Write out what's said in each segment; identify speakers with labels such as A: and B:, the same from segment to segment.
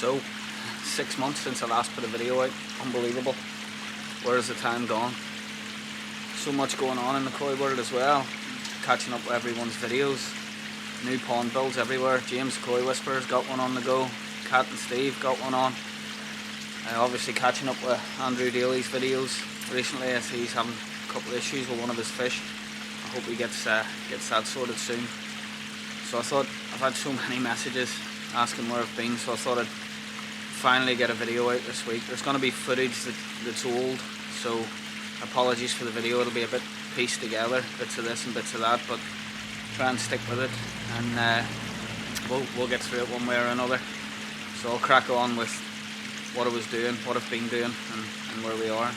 A: So, 6 months since I last put a video out. Unbelievable. Where has the time gone? So much going on in the koi world as well. Catching up with everyone's videos. New pond builds everywhere. James Koi Whisperer's got one on the go. Kat and Steve got one on. Obviously catching up with Andrew Daly's videos recently, as he's having a couple of issues with one of his fish. I hope he gets that sorted soon. So I thought, I've had so many messages asking where I've been, so I thought I'd finally get a video out this week. There's going to be footage that's old, so apologies for the video. It'll be a bit pieced together, bits of this and bits of that, but try and stick with it, and we'll get through it one way or another. So I'll crack on with what I was doing, what I've been doing, and where we are.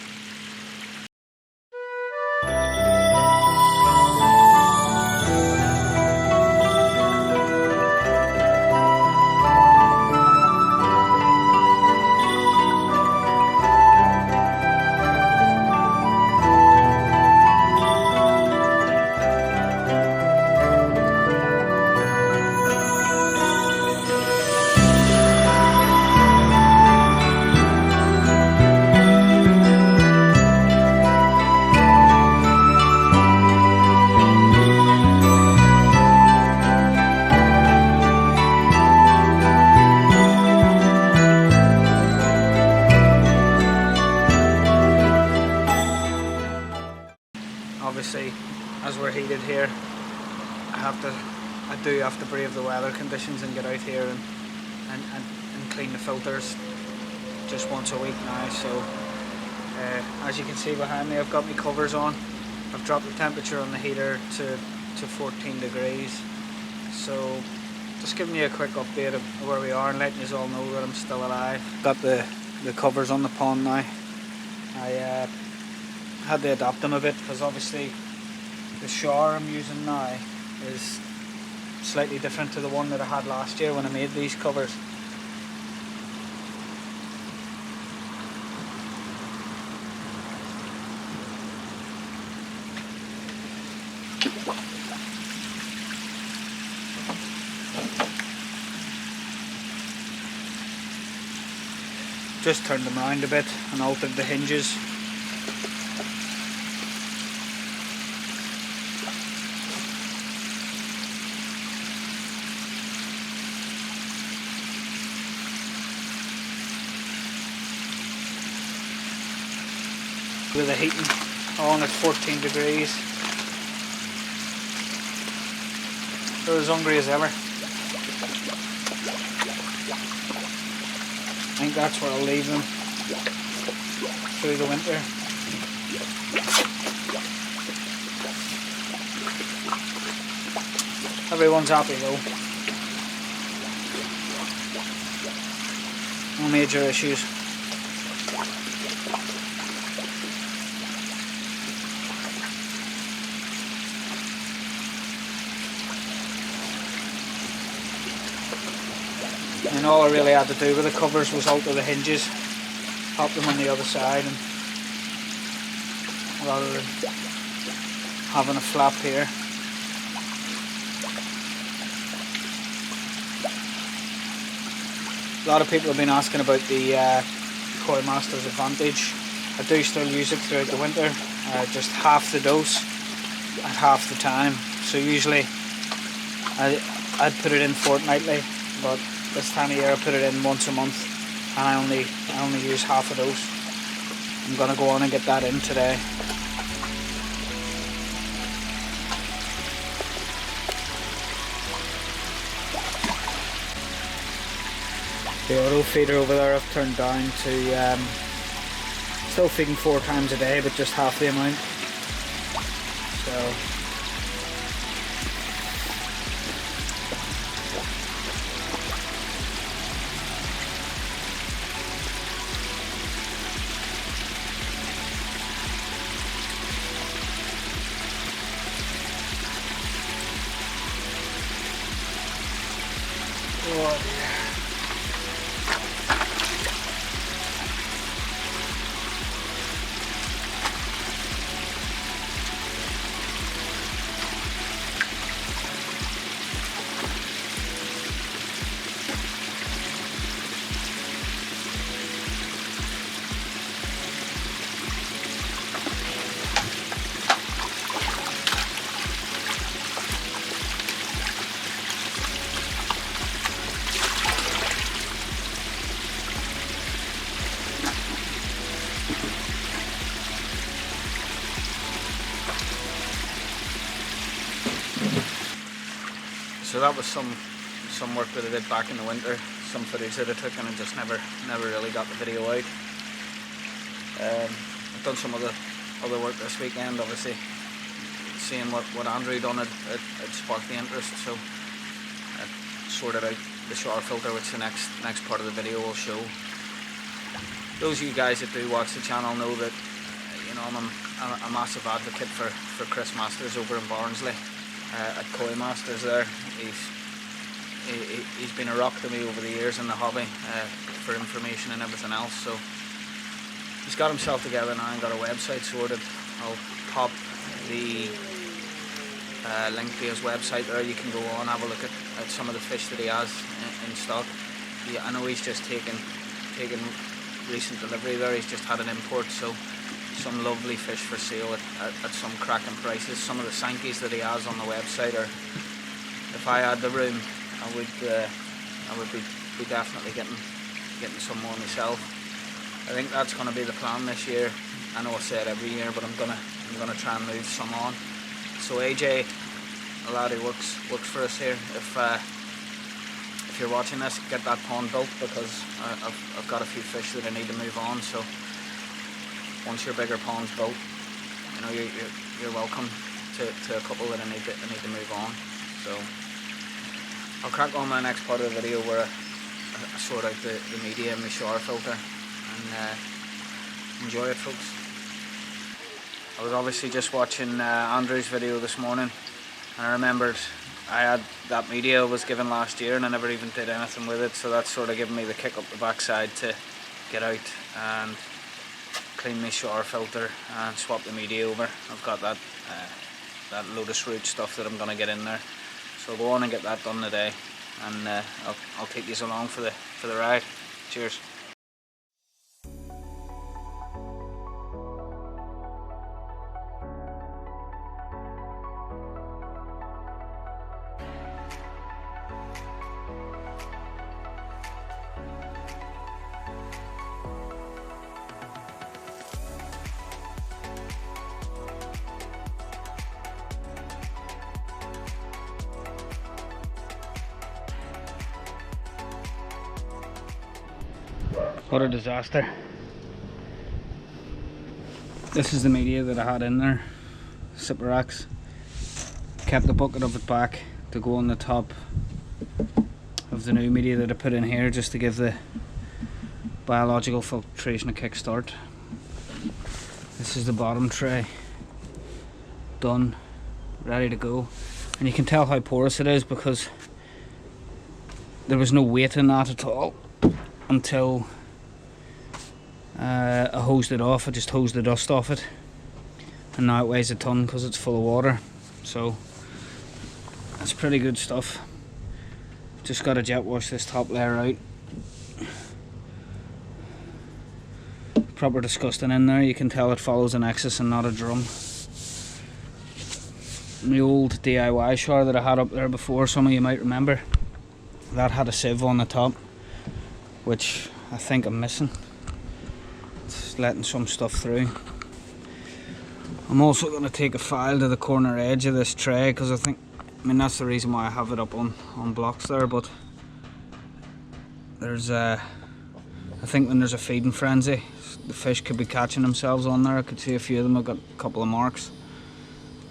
A: Obviously, as we're heated here, I do have to brave the weather conditions and get out here and clean the filters just once a week now. So as you can see behind me, I've got my covers on. I've dropped the temperature on the heater to 14 degrees. So just giving you a quick update of where we are and letting you all know that I'm still alive. Got the covers on the pond now. I had to adapt them a bit because obviously the shower I'm using now is slightly different to the one that I had last year when I made these covers. Just turned them around a bit and altered the hinges. With the heating on at 14 degrees. They're as hungry as ever. I think that's where I'll leave them through the winter. Everyone's happy though. No major issues. And all I really had to do with the covers was alter the hinges, pop them on the other side, and rather than having a flap here. A lot of people have been asking about the Koi Masters Advantage. I do still use it throughout the winter, just half the dose at half the time. So usually I'd put it in fortnightly, but this time of year I put it in once a month, and I only use half a dose. I'm gonna go on and get that in today. The auto feeder over there I've turned down to still feeding 4 times a day, but just half the amount. So So that was some work that I did back in the winter, some footage that I took, and I just never really got the video out. I've done some other work this weekend, obviously. Seeing what Andrew done, it sparked the interest, so I sorted out the shower filter, which the next part of the video will show. Those of you guys that do watch the channel know that I'm a massive advocate for Chris Masters over in Barnsley at Koi Masters there. He's been a rock to me over the years in the hobby for information and everything else. So he's got himself together now and got a website sorted. I'll pop the link to his website there. You can go on, have a look at some of the fish that he has in stock. I know he's just taken recent delivery there. He's just had an import, so some lovely fish for sale at some cracking prices. Some of the Sankies that he has on the website are, if I had the room, I would be definitely getting some more myself. I think that's going to be the plan this year. I know I say it every year, but I'm gonna try and move some on. So AJ, a lad who works for us here, if you're watching this, get that pond built, because I've got a few fish that I need to move on. So once your bigger pond's built, you're welcome to a couple that I need to move on. So I'll crack on my next part of the video where I sort out the media and my shower filter, and enjoy it, folks. I was obviously just watching Andrew's video this morning, and I remembered I had that media I was given last year and I never even did anything with it, so that's sort of given me the kick up the backside to get out and clean my shower filter and swap the media over. I've got that lotus root stuff that I'm going to get in there, so I'll go on and get that done today, and I'll take you along for the ride. Cheers. What a disaster. This is the media that I had in there, Cyperax. Kept the bucket of it back to go on the top of the new media that I put in here, just to give the biological filtration a kick start. This is the bottom tray, done, ready to go. And you can tell how porous it is because there was no weight in that at all until I hosed it off. I just hosed the dust off it, and now it weighs a ton because it's full of water. So that's pretty good stuff. Just got to jet wash this top layer out. Proper disgusting in there. You can tell it follows a Nexus and not a drum. The old DIY shower that I had up there before, some of you might remember, that had a sieve on the top, which I think I'm missing. It's letting some stuff through. I'm also going to take a file to the corner edge of this tray, because I mean that's the reason why I have it up on blocks there, but there's I think when there's a feeding frenzy, the fish could be catching themselves on there. I could see a few of them. I've got a couple of marks,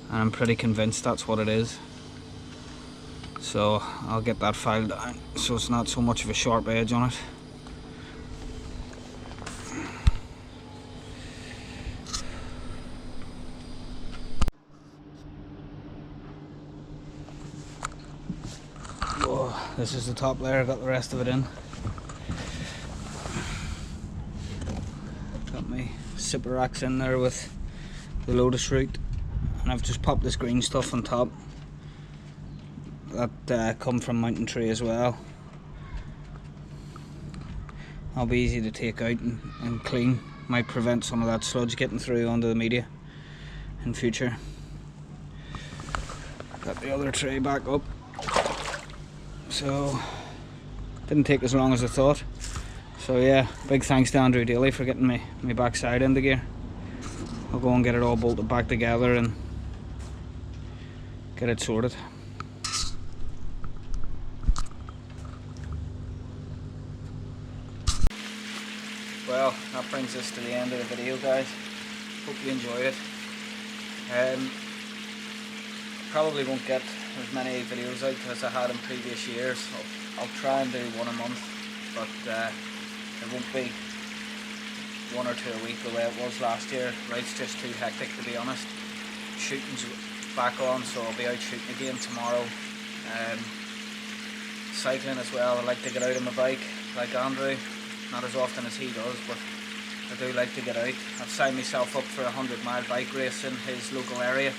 A: and I'm pretty convinced that's what it is. So I'll get that file down so it's not so much of a sharp edge on it. Whoa, this is the top layer, I got the rest of it in. Got my Cyperax in there with the lotus root, and I've just popped this green stuff on top. That come from Mountain Tree as well. I'll be easy to take out and clean. Might prevent some of that sludge getting through onto the media in future. Got the other tray back up. So didn't take as long as I thought. So yeah, big thanks to Andrew Daly for getting my backside into gear. I'll go and get it all bolted back together and get it sorted. well, that brings us to the end of the video, guys. Hope you enjoy it. Probably won't get as many videos out as I had in previous years. I'll try and do one a month, but it won't be one or two a week the way it was last year. Life's just too hectic, to be honest. Shooting's back on, so I'll be out shooting again tomorrow. Cycling as well. I like to get out on my bike, like Andrew. Not as often as he does, but I do like to get out. I've signed myself up for a 100-mile bike race in his local area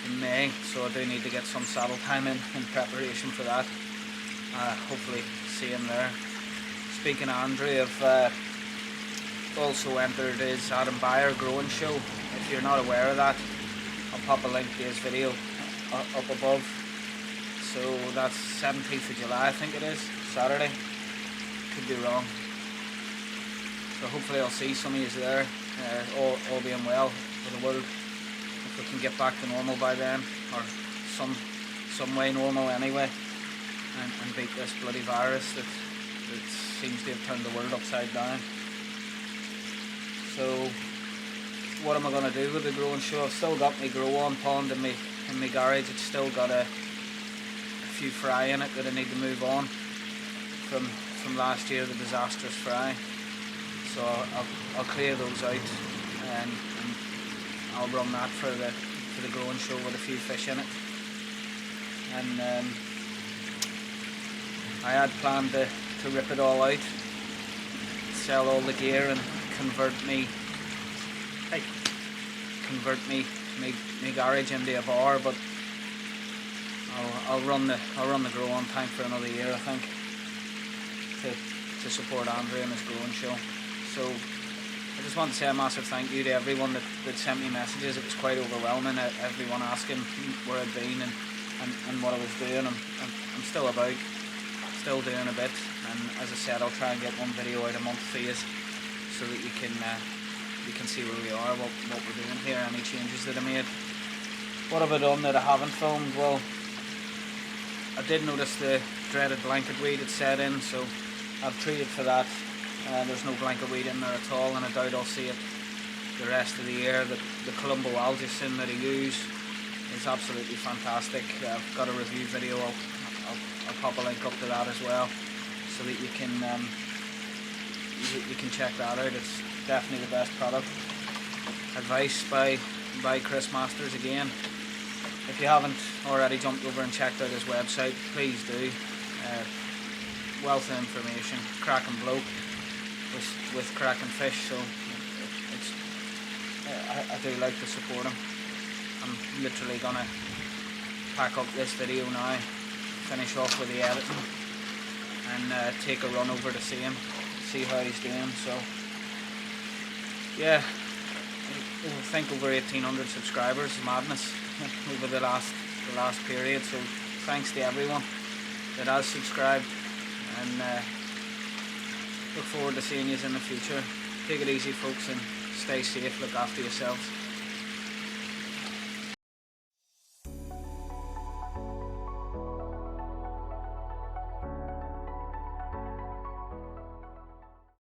A: in May, so I do need to get some saddle time in preparation for that. Hopefully see him there. Speaking of Andrew, I've also entered his Adam Beyer growing show. If you're not aware of that, I'll pop a link to his video up above. So that's 17th of July, I think it is, Saturday. Could be wrong. So hopefully I'll see some of you there, all being well with the world. If we can get back to normal by then, or some way normal anyway, and beat this bloody virus that seems to have turned the world upside down. So what am I going to do with the growing show? I've still got my grow on pond in my garage. It's still got a few fry in it that I need to move on from last year, the disastrous fry. So I'll clear those out and I'll run that for the growing show with a few fish in it. And I had planned to rip it all out, sell all the gear and convert me garage into a bar, but I'll run the grow on tank for another year, I think, to support Andrew and his growing show. So I just want to say a massive thank you to everyone that sent me messages. It was quite overwhelming, everyone asking where I'd been and what I was doing. I'm still about, still doing a bit, and as I said, I'll try and get one video out a month for you so that you can see where we are, what we're doing here, any changes that I made. What have I done that I haven't filmed? Well, I did notice the dreaded blanket weed had set in, so I've treated for that. There's no blanket weed in there at all, and I doubt I'll see it the rest of the year. The Colombo algicin that I use is absolutely fantastic. I've got a review video. I'll pop a link up to that as well, so that you can check that out. It's definitely the best product. Advice by Chris Masters again. If you haven't already jumped over and checked out his website, please do. Wealth of information, cracking bloke with cracking fish, so I do like to support him. I'm literally gonna pack up this video now, finish off with the editing, and take a run over to see him, see how he's doing. So yeah, I think over 1,800 subscribers, madness over the last period. So thanks to everyone that has subscribed, and look forward to seeing you in the future. Take it easy, folks, and stay safe. Look after yourselves.